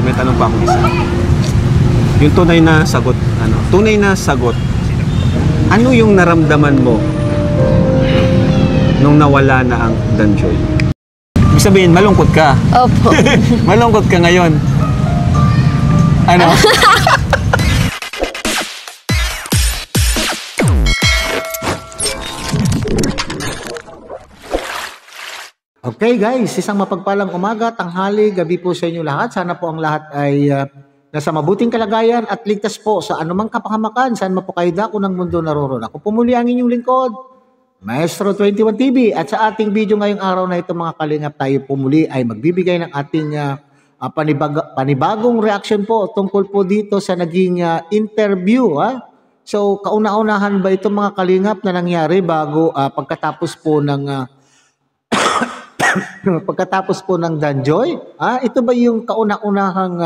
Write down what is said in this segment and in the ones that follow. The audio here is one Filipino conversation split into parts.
Joy, may tanong pa akong isa. Yung tunay na sagot, tunay na sagot. Ano yung naramdaman mo nung nawala na ang Danjoy? Ibig sabihin, malungkot ka. Opo. Malungkot ka ngayon. Ano? Okay guys, isang mapagpalang umaga, tanghali, gabi po sa inyo lahat. Sana po ang lahat ay nasa mabuting kalagayan at ligtas po sa anumang kapahamakan. Saan mo po kayo dako ng mundo naroon. Ako po muli ang inyong lingkod, Maestro 21 TV. At sa ating video ngayong araw na ito mga kalingap, tayo po muli ay magbibigay ng ating panibagong reaction po tungkol po dito sa naging interview. So kauna-unahan ba ito mga kalingap na nangyari bago pagkatapos po ng pagkatapos po ng Danjoy? Ito ba yung kauna-unahang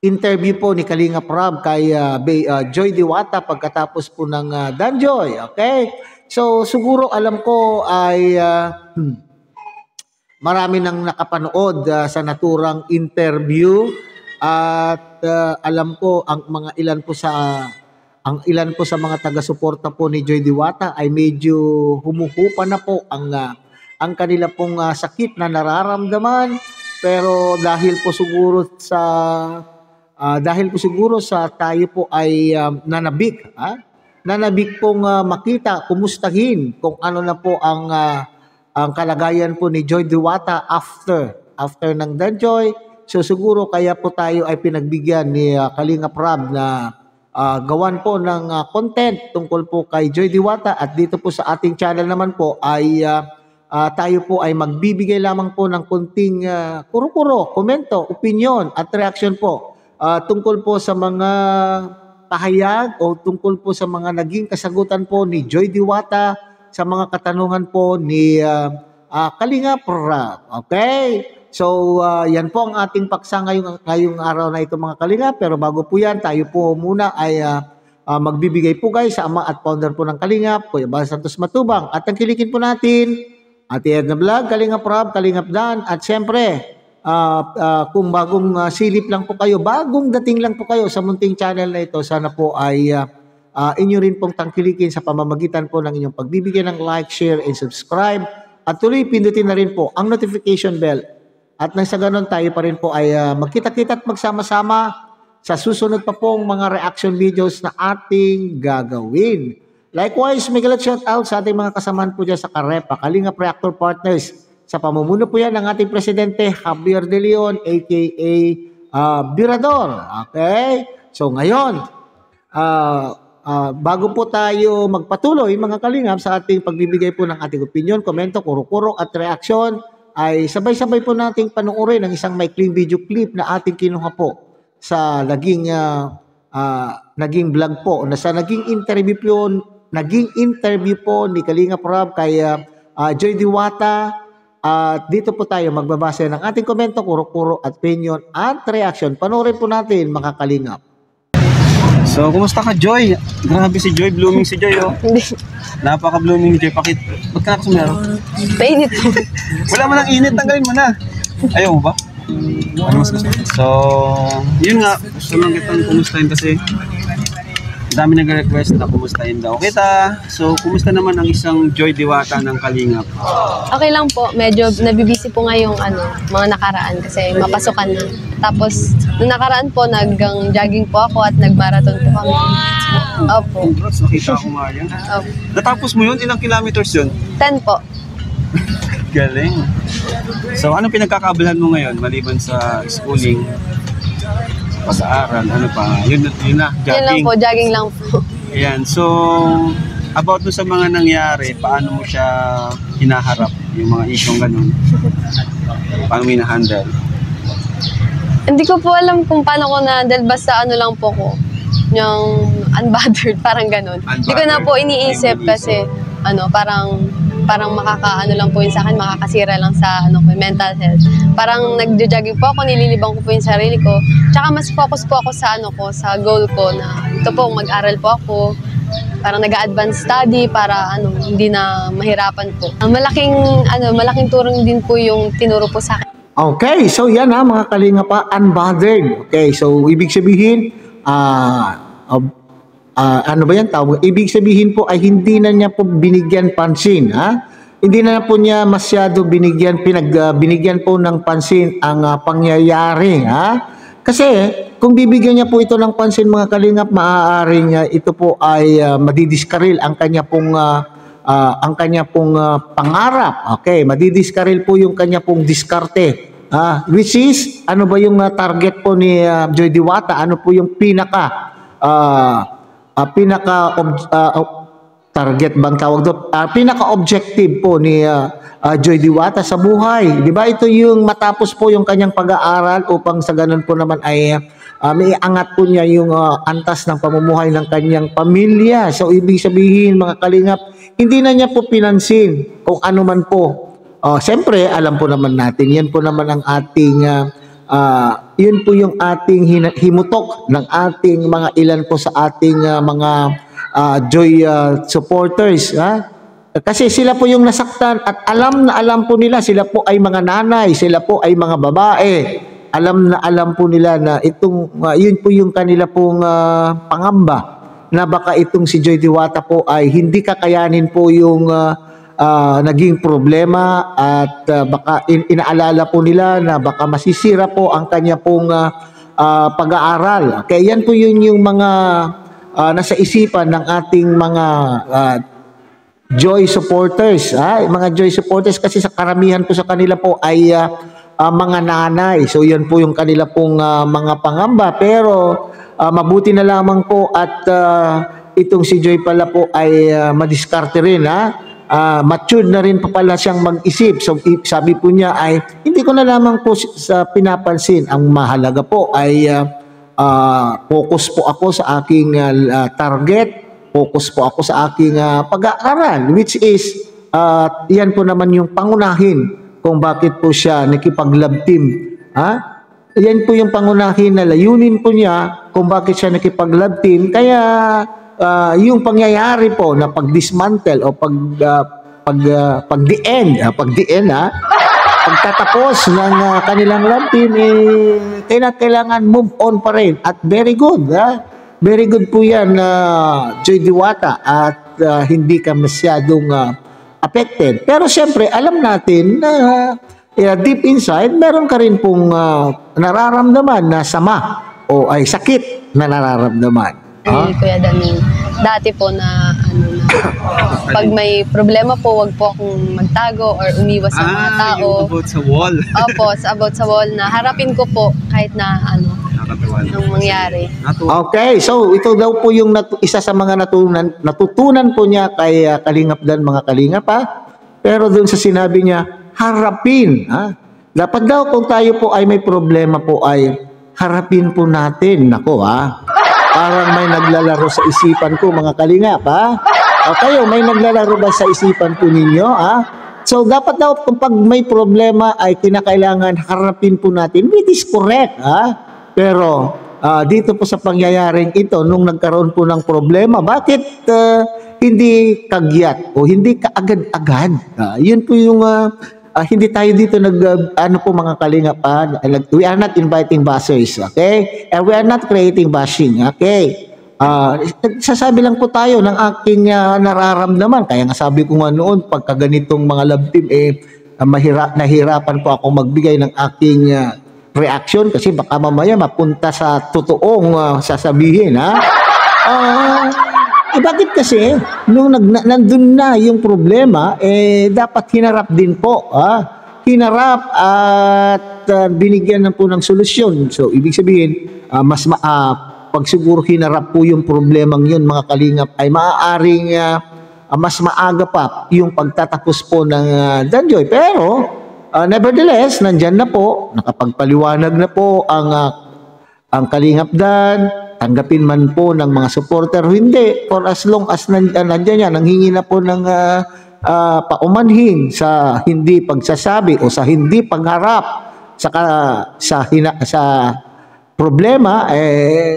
interview po ni Kalingap Rab kay Joy Diwata pagkatapos po ng Danjoy? Okay? So siguro alam ko ay marami nang nakapanood sa naturang interview at alam ko ang ilan po sa mga taga-suporta po ni Joy Diwata ay medyo humuhupa na po ang kanila pong sakit na nararamdaman, pero dahil po siguro sa tayo po ay nanabik pong makita, kumustahin kung ano na po ang kalagayan po ni Joy Diwata after ng Danjoy. So siguro kaya po tayo ay pinagbigyan ni Kalingap Rab na gawan po ng content tungkol po kay Joy Diwata, at dito po sa ating channel naman po ay tayo po ay magbibigay lamang po ng konting kuro-kuro, komento, opinion at reaction po tungkol po sa mga pahayag o tungkol po sa mga naging kasagutan po ni Joy Diwata sa mga katanungan po ni Kalingap Rab. Okay? So yan po ang ating paksa ngayong araw na ito mga Kalingap. Pero bago po yan, tayo po muna ay magbibigay po guys sa ama at founder po ng Kalingap, Kuya Bal Santos Matubang. At tangkilikin po natin Ate Edna Vlog, Kalingap Rab, Kalingap Dan, at syempre, kung bagong silip lang po kayo, bagong dating lang po kayo sa munting channel na ito, sana po ay inyo rin pong tangkilikin sa pamamagitan po ng inyong pagbibigay ng like, share, and subscribe. At tuloy, pindutin na rin po ang notification bell. At nang sa ganon, tayo pa rin po ay magkita-kita at magsama-sama sa susunod pa pong mga reaction videos na ating gagawin. Likewise, may galat shout out sa ating mga kasamahan po dyan sa Karepa, Kalingap Reactor Partners. Sa pamumuno po yan ng ating Presidente Javier De Leon, aka Birador. Okay? So ngayon, bago po tayo magpatuloy mga Kalingap sa ating pagbibigay po ng ating opinion, komento, kuro-kuro at reaction, ay sabay-sabay po nating panuorin ang isang maikling video clip na ating kinuha po sa naging vlog po, na sa naging interview po ni Kalingap Rab kay Joy Diwata. At dito po tayo magbabase ng ating komento, kuro-kuro at opinion at reaction. Panoorin po natin mga Kalingap. So, kumusta ka Joy? Grabe si Joy, blooming si Joy oh. Napaka-blooming ni Joy. Ba't ka nakasumero? Painit po. Wala mo ng init, tanggalin mo na. Ayaw mo ba? Ano mas gusto? So, yun nga, gusto lang kitang kumustahin kasi dami nag-request na kumustahin daw kita. So, kumusta naman ang isang Joy Diwata ng Kalingap? Okay lang po. Medyo nabibisi po ngayong mga nakaraan kasi mapasukan na. Tapos, nung nakaraan po, nag-jogging po ako at nag-marathon po kami. Opo. Congrats, nakita ko nga yan. Opo. Natapos mo yun? Ilang kilometers yun? 10 po. Galing. So, anong pinagkakaabalahan mo ngayon maliban sa schooling? Pag-aaral, ano pa? Yun na, jogging. Yun lang po, jogging lang po. Ayan, so about sa mga nangyari, paano mo siya hinaharap, yung mga isyong ganun? Paano mo hina-handle? Hindi ko po alam kung paano ko na-handle, basta lang po ko, yung unbothered, parang ganun. Hindi ko na po iniisip kasi, parang makakaano lang po yun sa akin, makakasira lang sa mental health. Parang nagjo-jogging po ako, nililibang ko po yung sarili ko. Tsaka mas focus po ako sa sa goal ko na ito po, mag-aral po ako. Parang nag-advance study para hindi na mahirapan po. Malaking tulong din po yung tinuro po sa akin Okay, so yan mga kalinga pa, unbothered. Okay, so ibig sabihin, ano ba yan tawag? Ibig sabihin po ay hindi na niya po binigyan pansin, ha? Hindi na po niya masyado binigyan po ng pansin ang pangyayari, ha? Kasi kung bibigyan niya po ito ng pansin mga kalingap, maaaring ito po ay madidiskaril ang kanya pong pangarap. Okay, madidiskaril po yung kanya pong diskarte. Which is, ano ba yung target po ni Joy Diwata? Ano po yung target bang tawag doon? Pinaka-objective po ni Joy Diwata sa buhay. Di ba? Ito yung matapos po yung kanyang pag-aaral upang sa ganun po naman ay may angat po niya yung antas ng pamumuhay ng kanyang pamilya. So, ibig sabihin mga kalingap, hindi na niya po pinansin kung ano man po. Siyempre, alam po naman natin, yan po naman ang ating, yun po yung ating himutok ng ating mga ilan po sa ating mga Joy supporters. Kasi sila po yung nasaktan at alam na alam po nila, sila po ay mga nanay, sila po ay mga babae. Alam na alam po nila na itong, yun po yung kanila pong pangamba na baka itong si Joy Diwata po ay hindi kakayanin po yung naging problema at baka inaalala po nila na baka masisira po ang kanya pong pag-aaral. Kaya yan po yun yung mga nasa isipan ng ating mga Joy supporters. Mga Joy supporters kasi sa karamihan po sa kanila po ay mga nanay. So yan po yung kanila pong mga pangamba. Pero mabuti na lamang po at itong si Joy pala po ay madiskarte rin. Matured na rin pa pala siyang mag-isip. So sabi po niya ay hindi ko na lamang po sa pinapansin. Ang mahalaga po ay focus po ako sa aking target. Focus po ako sa aking pag-aaral, which is yan po naman yung pangunahin kung bakit po siya nakipag-love team. Yan po yung pangunahin na layunin po niya kung bakit siya nakipag-love team. Kaya yung pangyayari po na pag-dismantle o pagtatapos ng kanilang love team, kailangan move on pa rin. At very good, very good po yan, Joy Diwata, at hindi ka masyadong affected. Pero siyempre, alam natin na deep inside, meron ka rin pong nararamdaman na sama o ay sakit na nararamdaman. Kuya Daming, dati po na pag may problema po, wag po akong magtago or umiwas sa mga tao. Yung about sa wall. Opo, about sa wall na harapin ko po kahit na anong mangyari. Okay, so ito daw po yung isa sa mga natutunan po niya kay Kalingap Dan, mga Kalingap Pero doon sa sinabi niya, harapin. Dapat daw kung tayo po ay may problema po ay harapin po natin. Nako parang may naglalaro sa isipan ko, mga Kalingap kayo, may naglalaro ba sa isipan po ninyo So dapat daw kung pag may problema ay kinakailangan harapin po natin, which is correct Pero dito po sa pangyayaring ito, nung nagkaroon po ng problema, bakit hindi kagyat o hindi kaagad-agad? Yun po yung hindi tayo dito ano po mga Kalingap we are not inviting bashers, okay? And we are not creating bashing, okay? Sasabi lang po tayo ng aking nararamdaman. Kaya nga sabi ko nga noon, pagka ganitong mga love team, nahirapan po ako magbigay ng aking reaction kasi baka mamaya mapunta sa totoong sasabihin, bakit kasi nung nandun na yung problema, dapat hinarap din po, hinarap at binigyan na po ng solusyon. So ibig sabihin, pag siguro hinarap po yung problemang yun, mga Kalingap, ay maaaring mas maaga pa yung pagtatapos po ng Danjoy. Pero nevertheless, nandyan na po, nakapagpaliwanag na po ang Kalingap Dan. Tanggapin man po ng mga supporter, hindi. For as long as nandyan yan, nanghingi na po ng paumanhin sa hindi pagsasabi o sa hindi pagharap sa problema,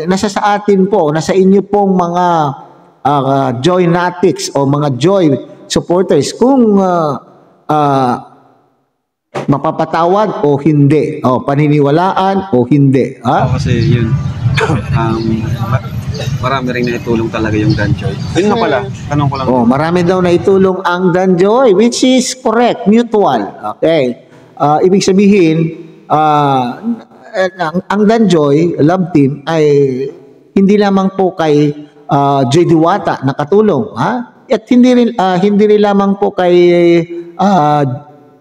nasa sa atin po, nasa inyo pong mga Joy Natics o mga Joy supporters kung Mapapatawad o hindi? Paniniwalaan o hindi? Ha? Kasi yun, marami rin naitulong talaga yung Danjoy. Yun nga pala, tanong ko lang. Marami daw na itulong ang Danjoy, which is correct, mutual. Okay. Ibig sabihin, ang Danjoy Love Team ay hindi lamang po kay Joy Diwata nakatulong, ha? At hindi rin lamang po kay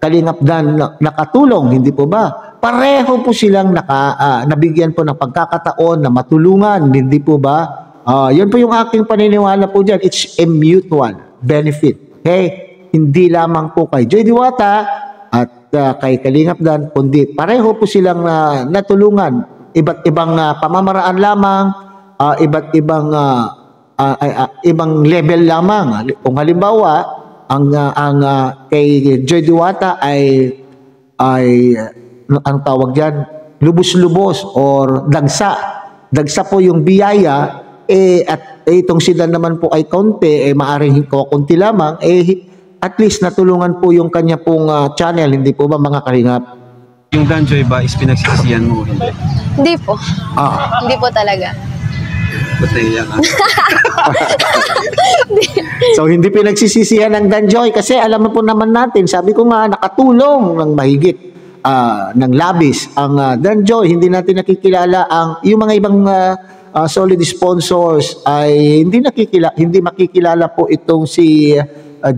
Kalingap Dan nakatulong, hindi po ba? Pareho po silang nabigyan po ng pagkakataon na matulungan, hindi po ba? Yun po yung aking paniniwala po dyan. It's a mutual benefit. Okay? Hindi lamang po kay Joy Diwata at kay Kalingap Dan, kundi pareho po silang natulungan. Iba't ibang pamamaraan lamang, iba't ibang ibang level lamang. Kung halimbawa, ang kay Joy Diwata ay ang tawag diyan, lubos-lubos or dagsa. Dagsa po yung biyaya, at itong si Dan naman po ay konti, maaring konti lamang, at least natulungan po yung kanya pong channel, hindi po ba mga kalingap? Yung Danjoy ba is pinagsisiyan mo? Hindi. Hindi po. Hindi po talaga. Ba't naiyak ka? So hindi pinagsisisihan ng Danjoy kasi alam mo po naman natin, sabi ko nga nakatulong ng mahigit ng labis ang Danjoy. Hindi natin nakikilala yung mga ibang solid sponsors ay hindi makikilala po itong si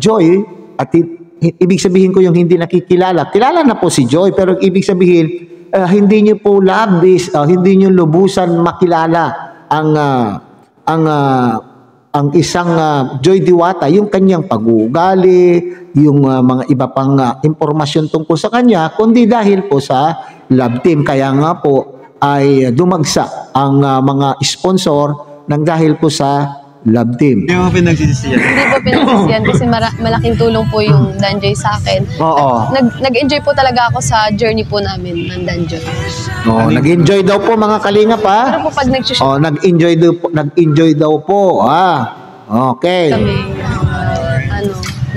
Joy, at ibig sabihin ko yung hindi nakikilala. Kilala na po si Joy, pero ibig sabihin hindi niyo po labis, hindi niyo lubusan makilala ang isang Joy Diwata, yung kanyang pag-uugali, yung mga iba pang impormasyon tungkol sa kanya, kundi dahil po sa Love Team. Kaya nga po ay dumagsa ang mga sponsor ng dahil po sa Love Team. Hindi mo pinagsisisiyan? Hindi po pinagsisisihan kasi malaking tulong po yung Danjoy sa akin. Oo. Nag-enjoy po talaga ako sa journey po namin ng Danjoy. Nag-enjoy daw po mga kalingap, ha? Pero po pag nag-shoot nag-enjoy daw po, ha? Okay. kami,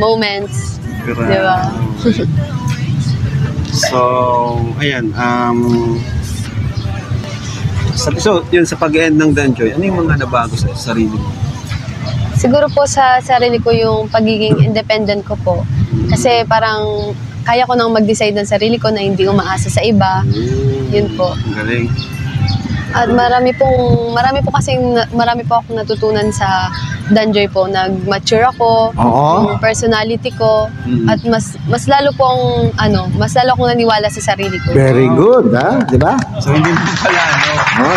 moments, di ba? So, ayan, so, yun sa pag-end ng Danjoy, ano yung mga nabago sa sarili mo? Siguro po sa sarili ko yung pagiging independent ko po. Kasi parang kaya ko nang mag-decide ng sarili ko na hindi umaasa sa iba. Yun po. Ang galing. At marami po akong natutunan sa Danjoy po. Nag-mature ako, yung personality ko, at mas lalo akong naniwala sa sarili ko. Very good, ha? Di ba? So, hindi mo pala,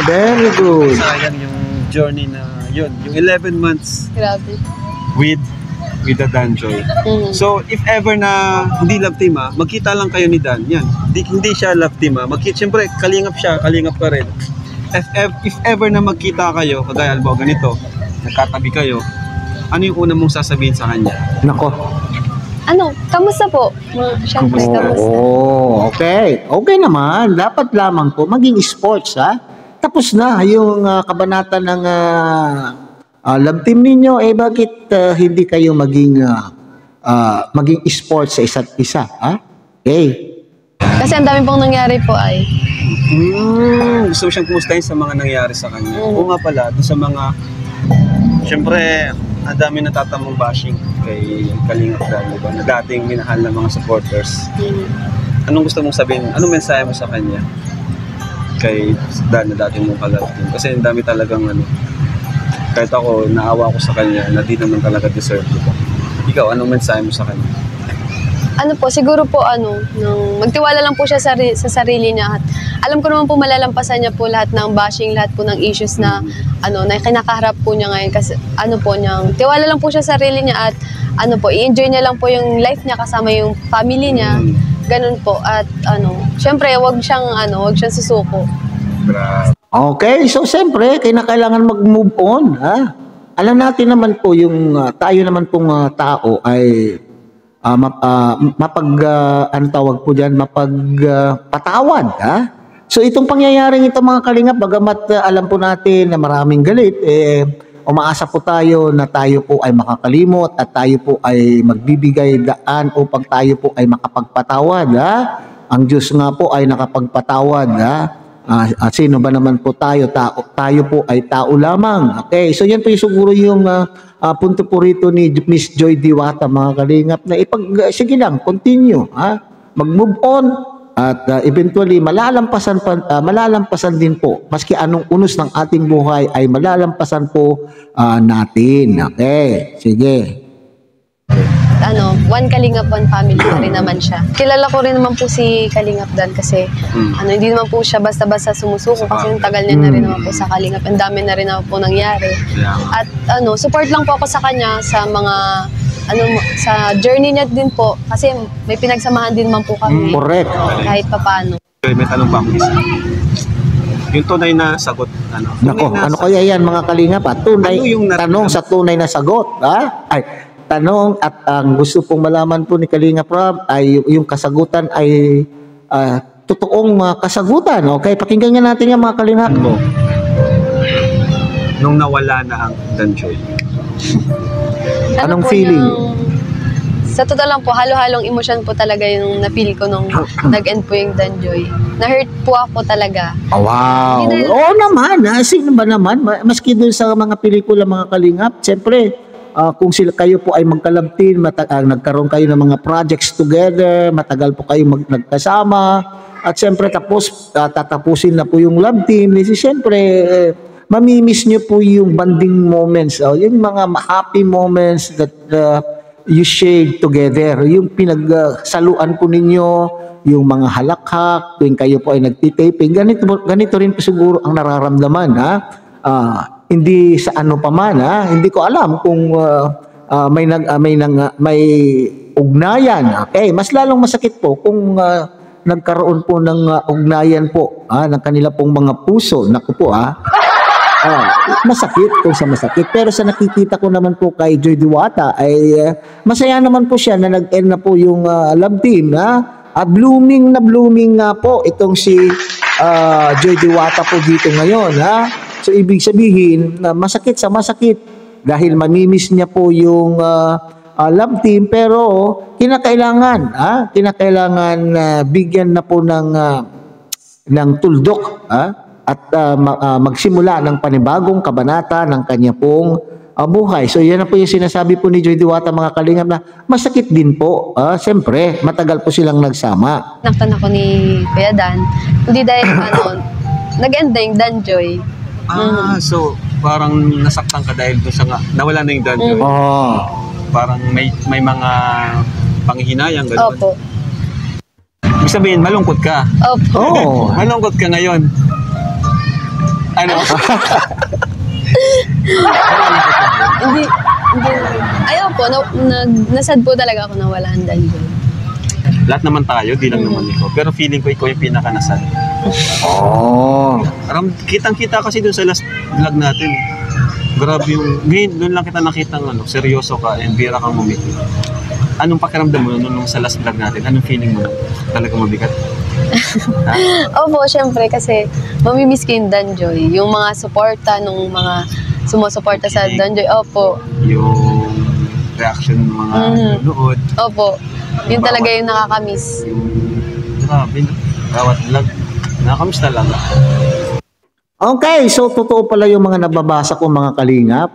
Very good. sayang yung journey na yun, yung 11 months Grabe. with the Danjoy. So, if ever na hindi love team magkita lang kayo ni Dan, yan. Hindi siya love team siyempre, kalingap siya, kalingap ka rin. If ever na magkita kayo, kagaya albo ganito, nagkatabi kayo, ano yung una mong sasabihin sa kanya? Nako. Kamusta po? Siyempre, kamusta? Okay. Okay naman. Dapat lamang po maging sports, ha? Tapos na yung kabanata ng love team ninyo, bakit hindi kayo maging sports sa isa't isa, ha? Okay. Kasi ang dami pong nangyari po ay. Gusto siyang kumustahin sa mga nangyari sa kanya. Oo nga pala, doon sa mga, siyempre, ang dami natatamong bashing kay Kalingap Dan, diba? Na dating minahal ng mga supporters. Anong gusto mong sabihin? Anong mensahe mo sa kanya? Kay Dan na dating mong kalab team. Kasi ang dami talagang kahit ako, naawa ko sa kanya na di naman talaga deserve, diba? Ikaw, anong mensahe mo sa kanya? Siguro po nung magtiwala lang po siya sa sarili niya, at alam ko naman po malalampasan niya po lahat ng bashing, lahat po ng issues na na kinakaharap po niya ngayon, kasi tiwala lang po siya sa sarili niya, at i-enjoy niya lang po yung life niya kasama yung family niya. Ganun po, at syempre wag siyang susuko. Okay, so siyempre kailangan mag-move on, ha? Alam natin naman po yung tayo naman pong tao ay mapagpatawad, ha? So itong pangyayaring ito mga kalingap, bagamat alam po natin na maraming galit, umaasa po tayo na tayo po ay makakalimot at tayo po ay magbibigay daan upang tayo po ay makapagpatawad, ha? ang Diyos nga po ay nakapagpatawad, ha? At sino ba naman po tayo? Tayo po ay tao lamang. Okay, so yan po yung siguro yung punto po rito ni Miss Joy Diwata, mga kalingap, na sige lang, continue, ha? Mag-move on at eventually malalampasan din po, maski anong unos ng ating buhay ay malalampasan po natin. Okay, sige. One Kalingap, one family na rin naman siya. Kilala ko rin naman po si Kalingap Dan kasi hindi naman po siya basta-basta sumusuko kasi yung tagal niya na rin naman po sa Kalingap. Ang dami na rin naman po nangyari. At support lang po ako sa kanya sa mga sa journey niya din po kasi may pinagsamahan din man po kami. Correct. Kahit papaano. May tanong pa ako isa. Yung tunay na sagot, Nako, ano kaya yan mga kalingap? Tunay, Ano yung tanong sa tunay na sagot. Ha? Ay, tanong at ang gusto pong malaman po ni Kalingap Rob ay yung kasagutan ay totoong kasagutan. Okay, pakinggan nga natin yung mga kalingap. Nung nawala na ang Danjoy. Anong po feeling? Sa totoo lang po, halo-halong emosyon po talaga yung na-feel ko nung nag-end po yung Danjoy. Na-hurt po ako talaga. Oh, wow. Hindi na- Oo naman. Sino ba naman? Maski doon sa mga pelikula, mga kalingap, siyempre, kung kayo po ay magka-love team, nagkaroon kayo ng mga projects together, matagal po kayo nagkasama, at siyempre tatapusin na po yung love team, siyempre, mamimiss nyo po yung bonding moments, yung mga happy moments that you shared together, yung pinagsaluan po ninyo, yung mga halakhak, tuwing kayo po ay nagtitaping, ganito rin po siguro ang nararamdaman, ha? Hindi sa ano pa man, hindi ko alam kung may ugnayan. Okay, mas lalong masakit po kung nagkaroon po ng ugnayan po ng kanila pong mga puso. Naku po, masakit kung sa masakit. Pero sa nakikita ko naman po kay Joy Diwata ay masaya naman po siya na nag-end na po yung love team. Blooming na blooming nga po itong si Joy Diwata po dito ngayon. So ibig sabihin na masakit sa masakit dahil mamimiss niya po yung love team, pero kinakailangan bigyan na po ng tuldok at magsimula ng panibagong kabanata ng kanya pong buhay. So yan na po yung sinasabi po ni Joy Diwata, mga kalingap, na masakit din po. Siyempre, matagal po silang nagsama. Naktan ako ni Kuya Dan. Hindi dahil nag-end na yung Danjoy. So parang nasaktan ka dahil doon sa nawala na yung Danjoy. Parang may mga panghihinayang gano'n. Opo. Ibig sabihin, malungkot ka. Opo. Malungkot ka ngayon. Ano? Hindi. Ayaw po, nasad po talaga ako na wala ang Danjoy. Lahat naman tayo, di lang naman ikaw. Pero feeling ko ikaw yung pinaka-nasad. Kitang-kita kasi dun sa last vlog natin. Grabe yung, doon lang kita nakitang seryoso ka and bira kang mumiti. Anong pakiramdam mo nung sa last vlog natin? Anong feeling mo? Talagang mabigat? Opo, syempre kasi mamimiss ko yung Danjoy. Yung mga suporta nung mga sumusuporta sa Danjoy. Opo. Yung reaction ng mga nanonood. Opo. Yun talaga yung nakakamiss. Grabe na. Bawat vlog. Nakakamiss talaga. Okay, so totoo pala yung mga nababasa ko, mga kalingap.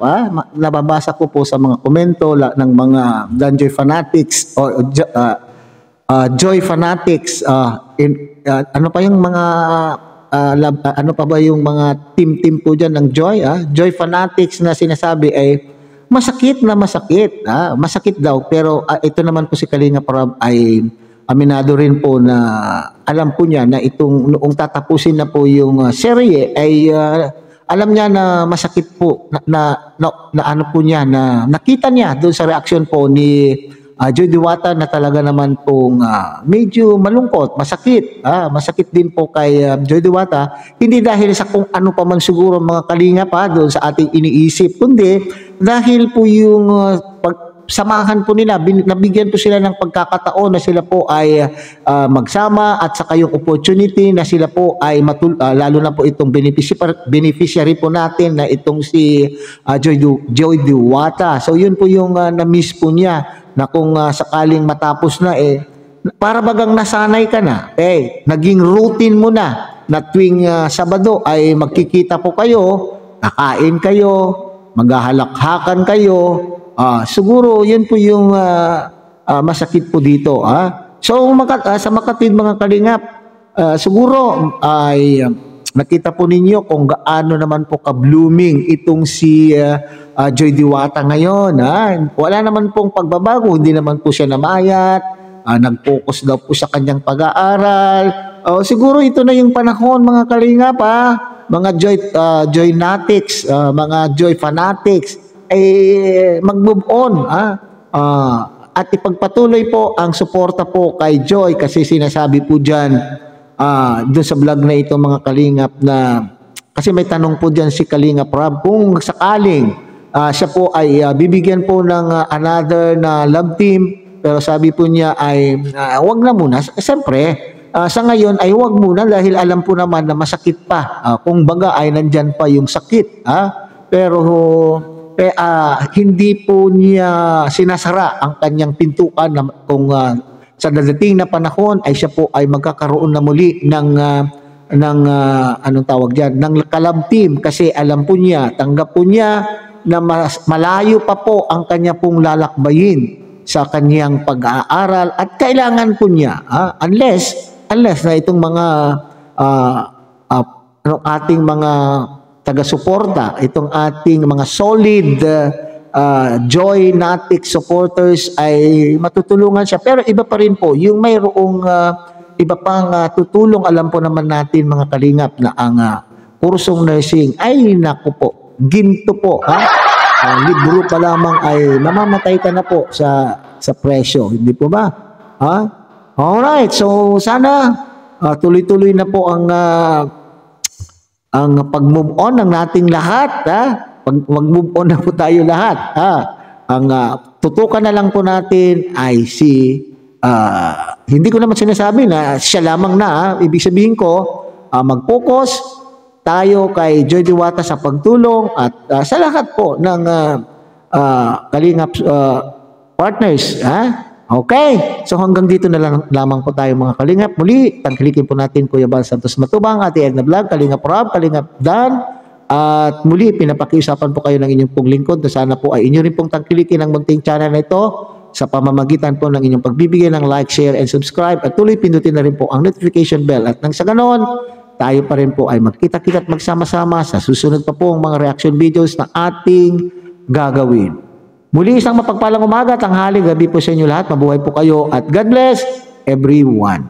Nababasa ko po sa mga komento ng mga Danjoy fanatics o Joy fanatics. Ano pa yung mga ano pa ba yung mga team po dyan ng Joy? Joy fanatics na sinasabi ay masakit na masakit. Masakit daw, pero ito naman po si Kalingap Rob ay aminado rin po na alam po niya na itong noong tatapusin na po yung serye ay alam niya na masakit po na ano po niya, na nakita niya doon sa reaction po ni Joy Diwata na talaga naman pong medyo malungkot, masakit. Masakit din po kay Joy Diwata, hindi dahil sa kung ano pa man siguro mga kalingap doon sa ating iniisip, kundi dahil po yung samahan po nila, nabigyan po sila ng pagkakataon na sila po ay magsama at saka yung opportunity na sila po ay lalo na po itong beneficiary po natin na itong si Joy Diwata. So yun po yung na-miss po niya na kung sakaling matapos na para bagang nasanay ka na. Naging routine mo na tuwing Sabado ay magkikita po kayo, kakain kayo, maghahalakhakan kayo. Siguro yun po yung masakit po dito. So sa Makatwid mga kalingap, siguro ay nakita po ninyo kung gaano naman po ka-blooming itong si Joy Diwata ngayon. Wala naman pong pagbabago, hindi naman po siya namayat, nag-focus daw po sa kanyang pag-aaral. Siguro ito na yung panahon mga kalingap, mga Joy Natics, mga Joy Fanatics, ay mag-move on. At ipagpatuloy po ang suporta po kay Joy kasi sinasabi po dyan, doon sa vlog na ito mga kalingap na kasi may tanong po dyan si Kalingap Rob kung sakaling siya po ay bibigyan po ng another na love team, pero sabi po niya ay wag na muna. Siyempre sa ngayon ay wag muna dahil alam po naman na masakit pa, kung baga ay nandyan pa yung sakit, pero hindi po niya sinasara ang kanyang pintuan na kung sa dadating na panahon ay siya po ay magkakaroon na muli ng anong tawag diyan, ng kalab team kasi alam po niya, tanggap po niya na malayo pa po ang kanya pong lalakbayin sa kanyang pag-aaral at kailangan po niya unless na itong mga ating mga taga-suporta, itong ating mga solid Joy Natic supporters ay matutulungan siya. Pero iba pa rin po, yung mayroong iba pang tutulong. Alam po naman natin mga kalingap na ang kursong nursing ay naku po, ginto po. Libro pa lamang ay mamamatay ka na po sa presyo. Hindi po ba? Alright, so sana tuloy-tuloy na po ang pag-move on ng nating lahat. Mag-move on na po tayo lahat. Ang tutukan na lang po natin ay hindi ko naman sinasabi na siya lamang na. Ibig sabihin ko, mag-focus tayo kay Joy Diwata sa pagtulong at sa lahat po ng Kalingap partners. Okay, so hanggang dito na lamang po tayo mga Kalingap. Muli, tangkilikin po natin Kuya Bal Santos Matubang, Ate Edna Vlog, Kalingap Rob, Kalingap Dan. At muli, pinapakiusapan po kayo ng inyong pong lingkod na sana po ay inyo rin pong tangkilikin ang munting channel na ito sa pamamagitan po ng inyong pagbibigay ng like, share, and subscribe at tuloy pindutin na rin po ang notification bell at nang sa ganon, tayo pa rin po ay magkita-kita at magsama-sama sa susunod pa po ang mga reaction videos na ating gagawin. Muli isang mapagpalang umaga, tanghali, gabi po sa inyo lahat. Mabuhay po kayo at God bless everyone.